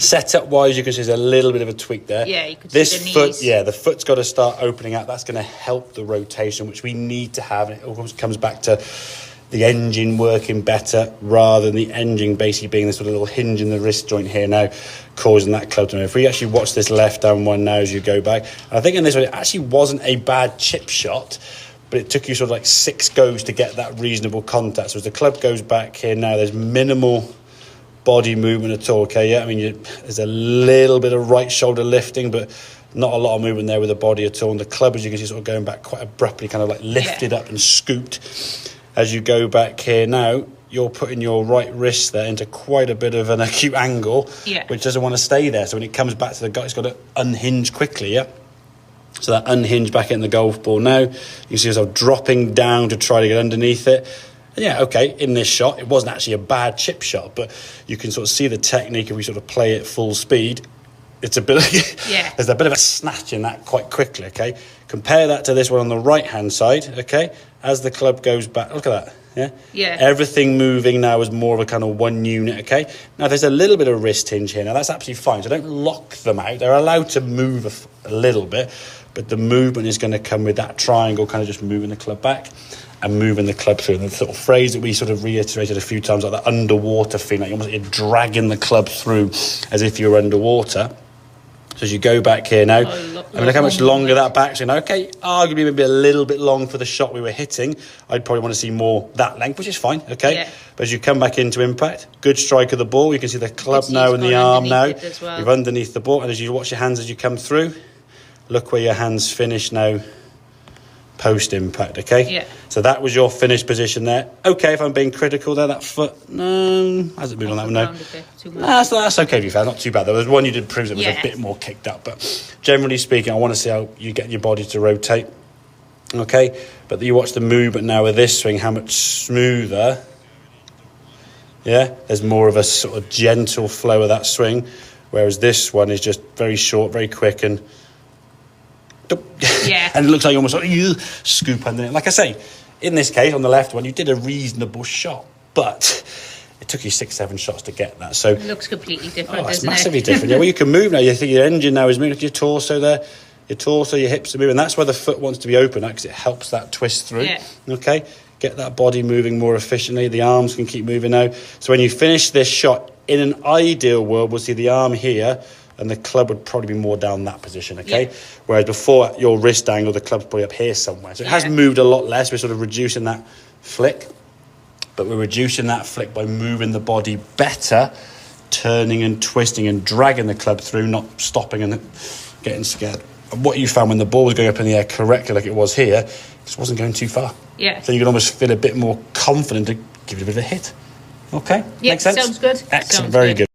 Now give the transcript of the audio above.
Setup wise, you can see there's a little bit of a tweak there. Yeah, you can this see the foot, knees. yeah, the foot's got to start opening out. That's going to help the rotation, which we need to have. And it always comes back to the engine working better rather than the engine basically being this sort of little hinge in the wrist joint here now, causing that club to move. If we actually watch this left-hand one now as you go back, I think in this one it actually wasn't a bad chip shot, but it took you sort of like 6 goes to get that reasonable contact. So as the club goes back here now, there's minimal body movement at all, okay? Yeah, I mean, there's a little bit of right shoulder lifting, but not a lot of movement there with the body at all. And the club, as you can see, sort of going back quite abruptly, kind of like lifted up and scooped. As you go back here now, you're putting your right wrist there into quite a bit of an acute angle, which doesn't want to stay there. So when it comes back to the gut, it's got to unhinge quickly, yeah? So that unhinge back in the golf ball now. You can see yourself dropping down to try to get underneath it. And yeah, okay, in this shot, it wasn't actually a bad chip shot, but you can sort of see the technique if we sort of play it full speed. It's a bit there's a bit of a snatch in that quite quickly, okay? Compare that to this one on the right-hand side, okay? As the club goes back, look at that, yeah? Everything moving now is more of a kind of one unit, okay? Now, there's a little bit of wrist hinge here. Now, that's absolutely fine, so don't lock them out. They're allowed to move a little bit, but the movement is going to come with that triangle, kind of just moving the club back and moving the club through. And the sort of phrase that we sort of reiterated a few times, like that underwater feeling, like you're dragging the club through as if you were underwater. So as you go back here now, I mean, look how much longer that back's in. Okay, arguably maybe a little bit long for the shot we were hitting. I'd probably want to see more that length, which is fine, okay? Yeah. But as you come back into impact, good strike of the ball. You can see the club now and the arm now. You're underneath the ball. And as you watch your hands as you come through, look where your hands finish now post-impact, okay? Yeah. So that was your finished position there. Okay, if I'm being critical there, that foot, hasn't moved on that one, no. That's okay, to be fair, not too bad. There was one you did prove that was a bit more kicked up, but generally speaking, I want to see how you get your body to rotate, okay? But you watch the movement now with this swing, how much smoother, yeah? There's more of a sort of gentle flow of that swing, whereas this one is just very short, very quick, and and it looks like you almost scoop under it. Like I say, in this case, on the left one, you did a reasonable shot, but it took you 6-7 shots to get that. So it looks completely different, it's massively different. Yeah, well, you can move now. You think your engine now is moving, your torso there, your torso, your hips are moving. That's where the foot wants to be open because it helps that twist through. Yeah. Okay, get that body moving more efficiently. The arms can keep moving now. So when you finish this shot, in an ideal world, we'll see the arm here, and the club would probably be more down that position, okay? Yeah. Whereas before, your wrist angle, the club's probably up here somewhere. So it has moved a lot less. We're sort of reducing that flick, but we're reducing that flick by moving the body better, turning and twisting and dragging the club through, not stopping and getting scared. And what you found when the ball was going up in the air correctly, like it was here, it just wasn't going too far. Yeah. So you can almost feel a bit more confident to give it a bit of a hit. Okay? Yeah, makes sense? Sounds good. Excellent, very good.